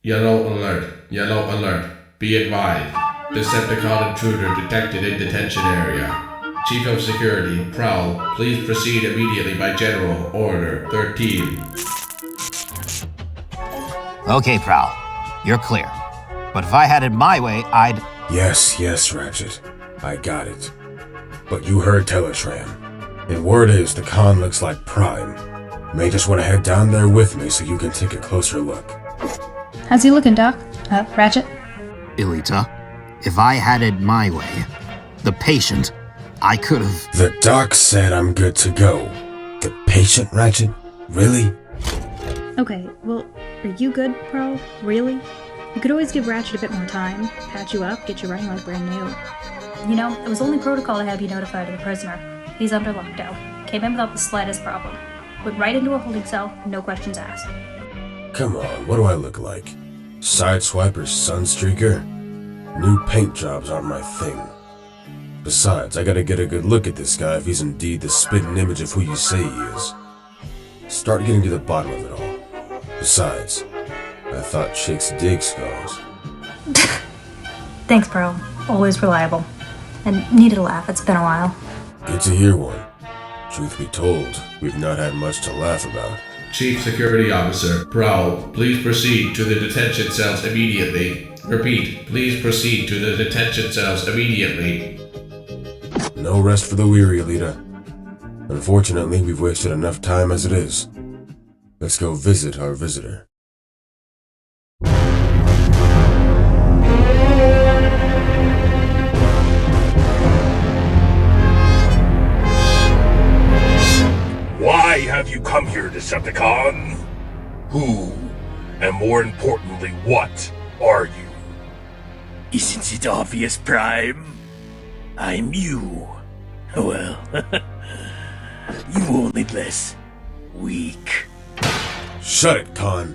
Yellow alert. Yellow alert. Be advised. Decepticon intruder detected in detention area. Chief of Security, Prowl, please proceed immediately by General Order 13. Okay, Prowl. You're clear. But if I had it my way, I'd... Yes, Ratchet. I got it. But you heard Teletraan. And word is the con looks like Prime. May just want to head down there with me so you can take a closer look. How's he looking, Doc? Ratchet? Elita, if I had it my way, the patient, I could've... The doc said I'm good to go. The patient, Ratchet? Really? Okay, well, are you good, Prowl? Really? You could always give Ratchet a bit more time, patch you up, get you running like brand new. You know, it was only protocol to have you notified of the prisoner. He's under lockdown. Came in without the slightest problem. Went right into a holding cell, no questions asked. Come on, what do I look like? Sideswiper Sunstreaker? New paint jobs aren't my thing. Besides, I gotta get a good look at this guy if he's indeed the spitting image of who you say he is. Start getting to the bottom of it all. Besides, I thought chicks dig skulls. Thanks, Prowl. Always reliable. And needed a laugh, it's been a while. Good to hear one. Truth be told, we've not had much to laugh about. Chief Security Officer, Prowl, please proceed to the detention cells immediately. Repeat, please proceed to the detention cells immediately. No rest for the weary, Elita. Unfortunately, we've wasted enough time as it is. Let's go visit our visitor. Why have you come here, Decepticon? Who, and more importantly, what are you? Isn't it obvious, Prime? I'm you. Well, you only less weak. Shut it, Con.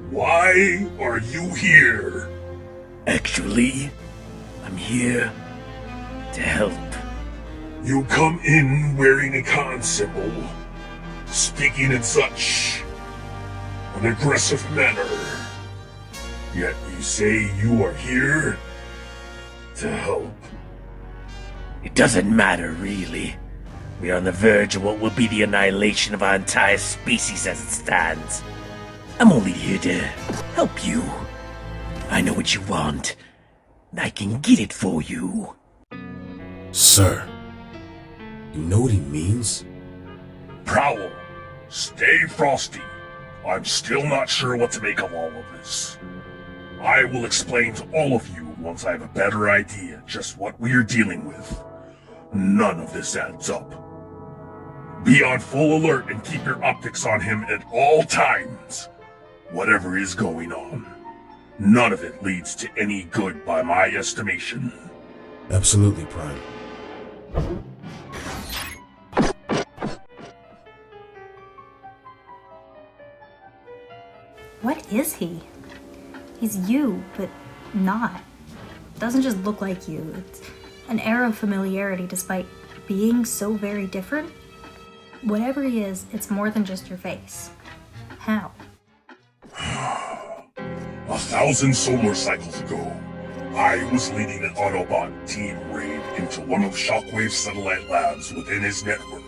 Why are you here? Actually, I'm here to help. You come in wearing a con symbol, speaking in such an aggressive manner. Yet you say you are here to help. It doesn't matter, really. We are on the verge of what will be the annihilation of our entire species as it stands. I'm only here to help you. I know what you want, and I can get it for you. Sir, you know what he means? Prowl, stay frosty. I'm still not sure what to make of all of this. I will explain to all of you once I have a better idea just what we are dealing with. None of this adds up. Be on full alert and keep your optics on him at all times. Whatever is going on, none of it leads to any good by my estimation. Absolutely, Prime. What is he? He's you, but not. Doesn't just look like you. It's an air of familiarity despite being so very different. Whatever he is, it's more than just your face. How? 1,000 solar cycles ago, I was leading an Autobot team raid into one of Shockwave's satellite labs within his network.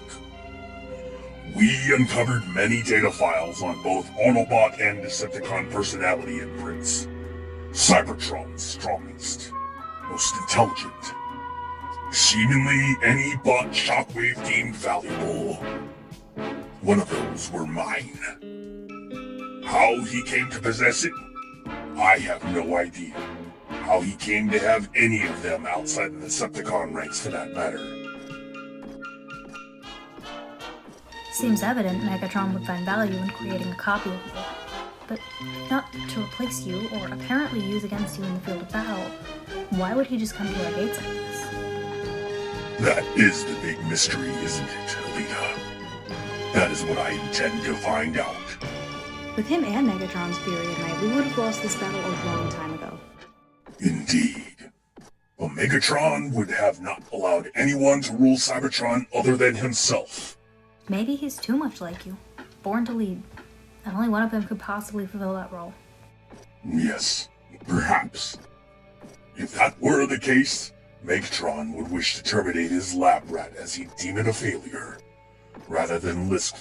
We uncovered many data files on both Autobot and Decepticon personality imprints. Cybertron's strongest, most intelligent. Seemingly any bot Shockwave deemed valuable. One of those were mine. How he came to possess it, I have no idea. How he came to have any of them outside the Decepticon ranks for that matter. Seems evident Megatron would find value in creating a copy of you, but not to replace you or apparently use against you in the field of battle. Why would he just come to our gates like this? That is the big mystery, isn't it, Elita? That is what I intend to find out. With him and Megatron's fury at night, we would have lost this battle a long time ago. Indeed. But Megatron would have not allowed anyone to rule Cybertron other than himself. Maybe he's too much like you, born to lead, and only one of them could possibly fulfill that role. Yes, perhaps. If that were the case, Megatron would wish to terminate his lab rat as he'd deem it a failure, rather than risk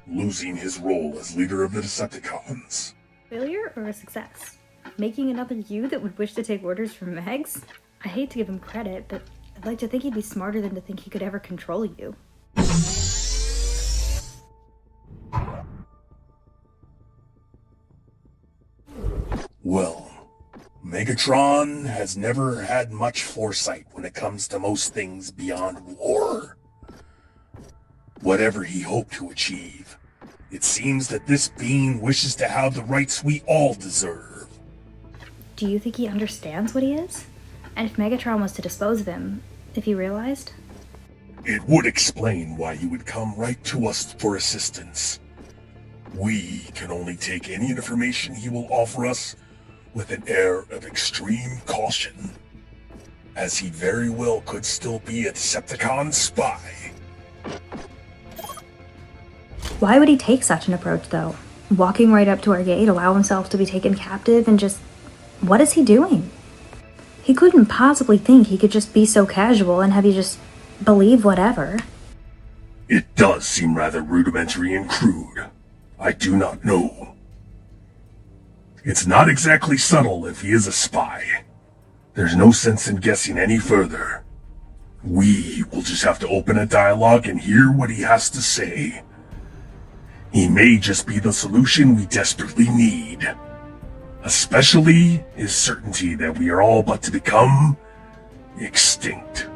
losing his role as leader of the Decepticons. Failure or a success? Making another you that would wish to take orders from Megs? I hate to give him credit, but I'd like to think he'd be smarter than to think he could ever control you. Well, Megatron has never had much foresight when it comes to most things beyond war. Whatever he hoped to achieve, it seems that this being wishes to have the rights we all deserve. Do you think he understands what he is? And if Megatron was to dispose of him, if he realized? It would explain why he would come right to us for assistance. We can only take any information he will offer us with an air of extreme caution, as he very well could still be a Decepticon spy. Why would he take such an approach, though? Walking right up to our gate, allow himself to be taken captive, and just... what is he doing? He couldn't possibly think he could just be so casual and have you just believe whatever. It does seem rather rudimentary and crude. I do not know. It's not exactly subtle if he is a spy. There's no sense in guessing any further. We will just have to open a dialogue and hear what he has to say. He may just be the solution we desperately need. Especially his certainty that we are all but to become extinct.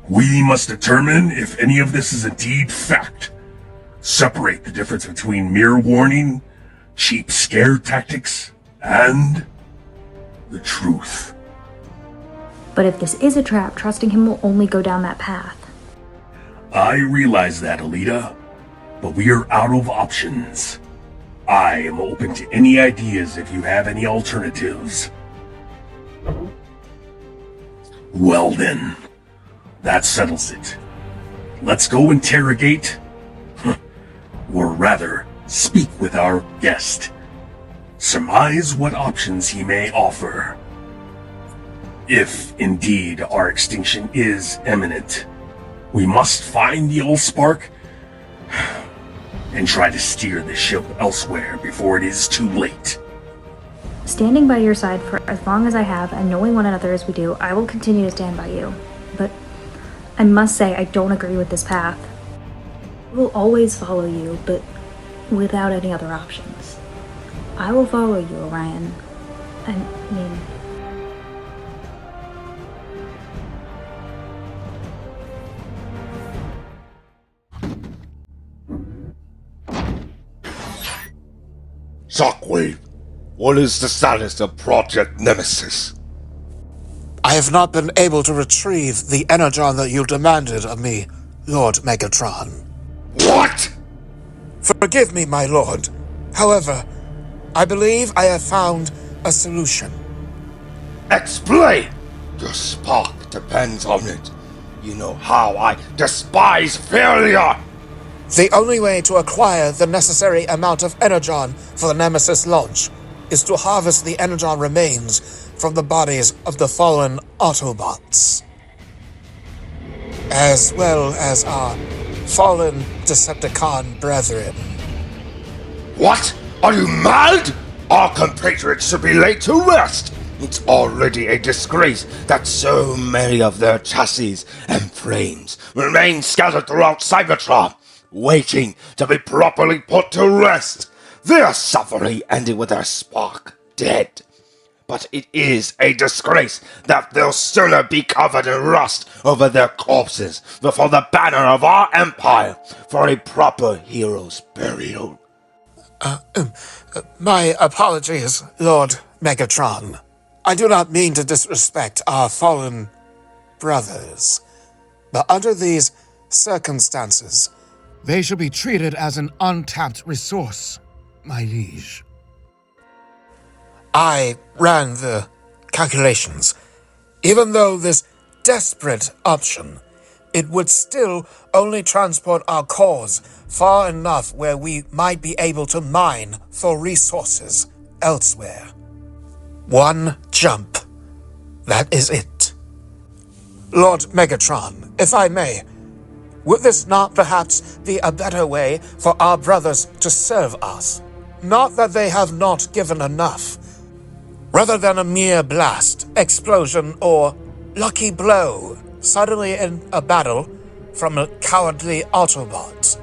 We must determine if any of this is indeed fact. Separate the difference between mere warning, cheap scare tactics, and the truth. But if this is a trap, trusting him will only go down that path. I realize that, Elita, but we are out of options. I am open to any ideas if you have any alternatives. Well then, that settles it. Let's go interrogate, or rather, speak with our guest. Surmise what options he may offer. If, indeed, our extinction is imminent, we must find the Allspark and try to steer the ship elsewhere before it is too late. Standing by your side for as long as I have, and knowing one another as we do, I will continue to stand by you. But I must say I don't agree with this path. I will always follow you, but without any other options. I will follow you, Orion. I mean... Shockwave, what is the status of Project Nemesis? I have not been able to retrieve the energon that you demanded of me, Lord Megatron. What? Forgive me, my lord. However, I believe I have found a solution. Explain! Your spark depends on it. You know how I despise failure! The only way to acquire the necessary amount of energon for the Nemesis launch is to harvest the energon remains from the bodies of the fallen Autobots, as well as our fallen Decepticon brethren. What? Are you mad? Our compatriots should be laid to rest. It's already a disgrace that so many of their chassis and frames remain scattered throughout Cybertron, waiting to be properly put to rest. Their suffering ended with their spark dead. But it is a disgrace that they'll sooner be covered in rust over their corpses before the banner of our empire for a proper hero's burial. My apologies, Lord Megatron. I do not mean to disrespect our fallen brothers, but under these circumstances, they should be treated as an untapped resource, my liege. I ran the calculations. Even though this desperate option, it would still only transport our cores far enough where we might be able to mine for resources elsewhere. One jump. That is it. Lord Megatron, if I may, would this not perhaps be a better way for our brothers to serve us? Not that they have not given enough, rather than a mere blast, explosion, or lucky blow suddenly in a battle from a cowardly Autobot,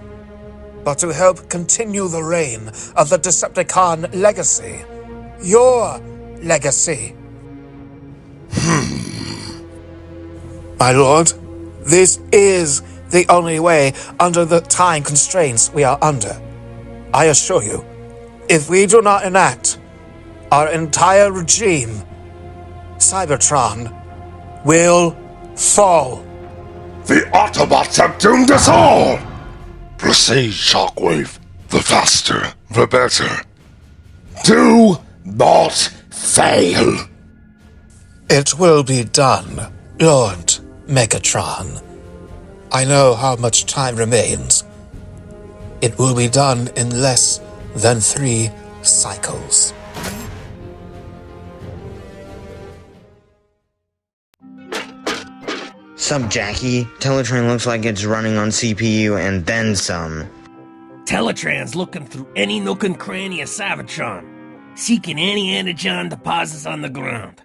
but to help continue the reign of the Decepticon legacy. Your legacy. My lord, this is the only way under the time constraints we are under. I assure you, if we do not enact our entire regime, Cybertron will fall. The Autobots have doomed us all! Proceed, Shockwave. The faster, the better. Do not fail. It will be done, Lord Megatron. I know how much time remains. It will be done in less than 3 cycles. Sup, Jackie? Teletraan looks like it's running on CPU and then some. Teletraan's looking through any nook and cranny of Cybertron, seeking any energon deposits on the ground,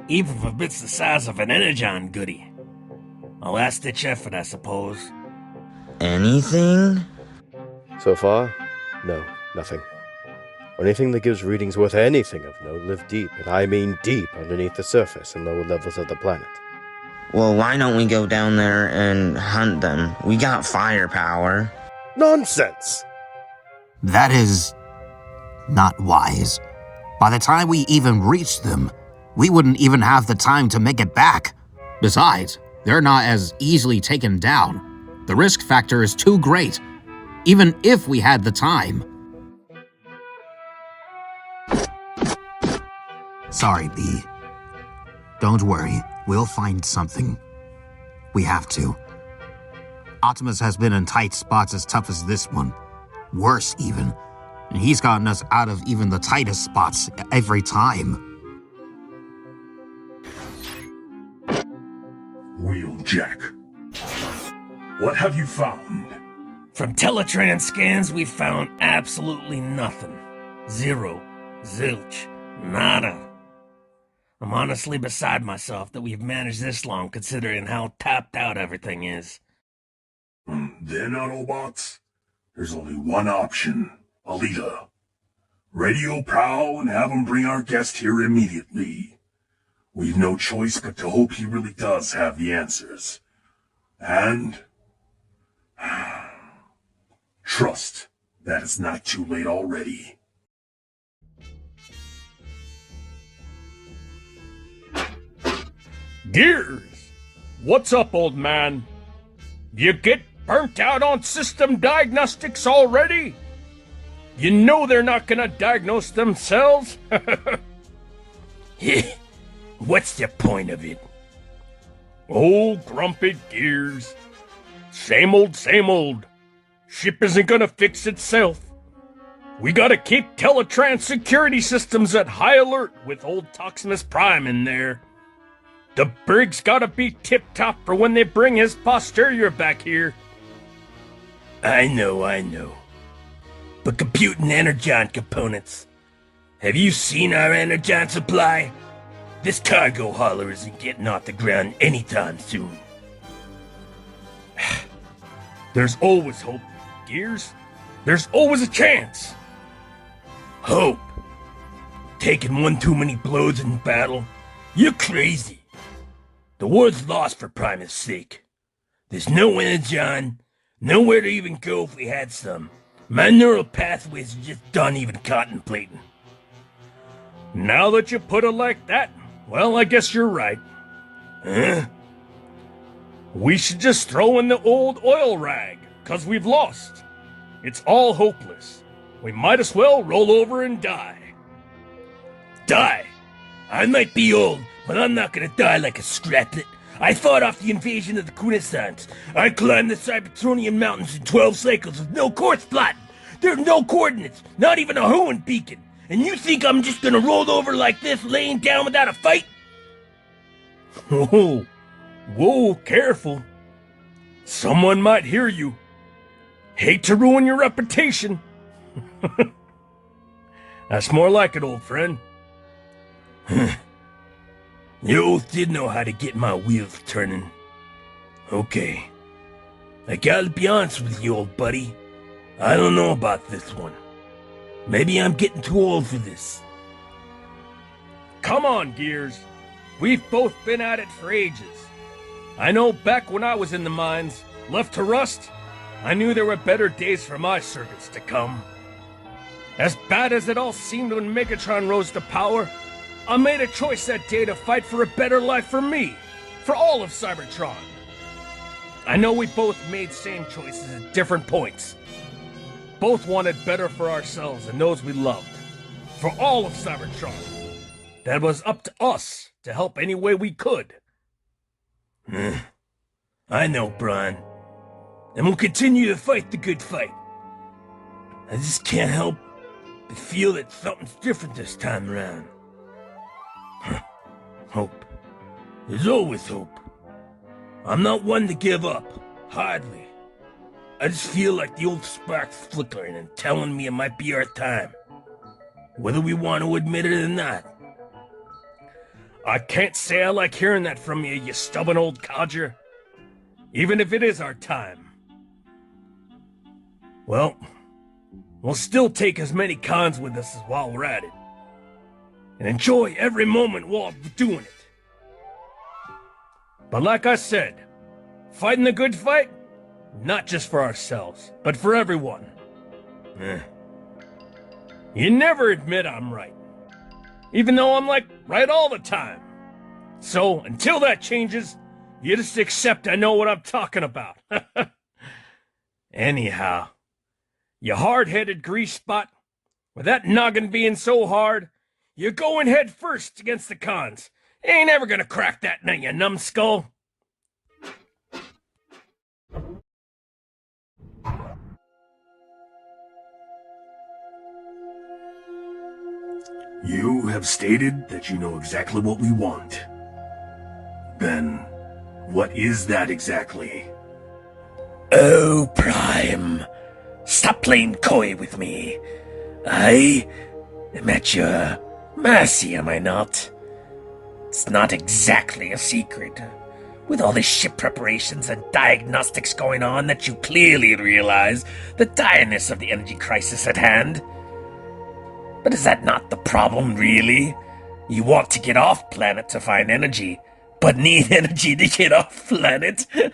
even if it's the size of an energon goodie. A last-ditch effort, I suppose. Anything? So far, no, nothing. Anything that gives readings worth anything of note live deep, and I mean deep, underneath the surface and lower levels of the planet. Well, why don't we go down there and hunt them? We got firepower. Nonsense! That is not wise. By the time we even reach them, we wouldn't even have the time to make it back. Besides, they're not as easily taken down. The risk factor is too great, even if we had the time. Sorry, B. Don't worry, we'll find something. We have to. Optimus has been in tight spots as tough as this one. Worse, even. And he's gotten us out of even the tightest spots every time. Wheeljack. What have you found? From Teletraan scans, we found absolutely nothing. Zero. Zilch. Nada. I'm honestly beside myself that we've managed this long considering how tapped out everything is. Then, Autobots, there's only one option. Elita. Radio Prowl and have him bring our guest here immediately. We've no choice but to hope he really does have the answers. And trust that it's not too late already. Gears! What's up, old man? You get burnt out on system diagnostics already? You know they're not gonna diagnose themselves? What's the point of it? Oh, grumpy Gears. Same old, same old. Ship isn't gonna fix itself. We gotta keep Teletraan security systems at high alert with old Toximus Prime in there. The brig's gotta be tip-top for when they bring his posterior back here. I know. But computing energon components. Have you seen our energon supply? This cargo hauler isn't getting off the ground anytime soon. There's always hope, Gears. There's always a chance. Hope? Taking one too many blows in battle? You're crazy. The war's lost for Primus' sake. There's no energon, nowhere to even go if we had some. My neural pathways are just done even contemplating. Now that you put it like that, well, I guess you're right. Huh? We should just throw in the old oil rag, 'cause we've lost. It's all hopeless. We might as well roll over and die. Die? I might be old, but I'm not gonna die like a scraplet. I fought off the invasion of the Quintessons. I climbed the Cybertronian mountains in 12 cycles with no course plot. There are no coordinates, not even a Hoenn beacon. and you think I'm just gonna roll over like this, laying down without a fight? Whoa, whoa, careful. Someone might hear you. Hate to ruin your reputation. That's more like it, old friend. You both did know how to get my wheels turning. Okay. I gotta be honest with you, old buddy. I don't know about this one. Maybe I'm getting too old for this. Come on, Gears. We've both been at it for ages. I know back when I was in the mines, left to rust, I knew there were better days for my servants to come. As bad as it all seemed when Megatron rose to power, I made a choice that day to fight for a better life for me, for all of Cybertron. I know we both made same choices at different points. Both wanted better for ourselves and those we loved, for all of Cybertron. That was up to us to help any way we could. I know, Brian. And we'll continue to fight the good fight. I just can't help but feel that something's different this time around. Hope. There's always hope. I'm not one to give up. Hardly. I just feel like the old spark's flickering and telling me it might be our time. Whether we want to admit it or not. I can't say I like hearing that from you, you stubborn old codger. Even if it is our time. Well, we'll still take as many cons with us as while we're at it. And enjoy every moment while we're doing it. But like I said, fighting the good fight, not just for ourselves, but for everyone. You never admit I'm right. Even though I'm like right all the time. So until that changes, you just accept I know what I'm talking about. Anyhow, you hard-headed grease spot, with that noggin being so hard, you're going head first against the cons. Ain't ever gonna crack that nut, you numbskull. You have stated that you know exactly what we want. Then, what is that exactly? Oh, Prime. Stop playing coy with me. I am at your mercy, am I not? It's not exactly a secret. With all the ship preparations and diagnostics going on, that you clearly realize the direness of the energy crisis at hand. But is that not the problem, really? You want to get off planet to find energy, but need energy to get off planet? I'd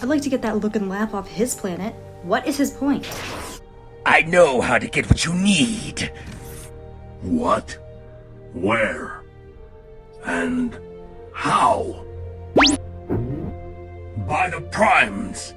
like to get that look and laugh off his planet. What is his point? I know how to get what you need. What? Where? And how? By the primes!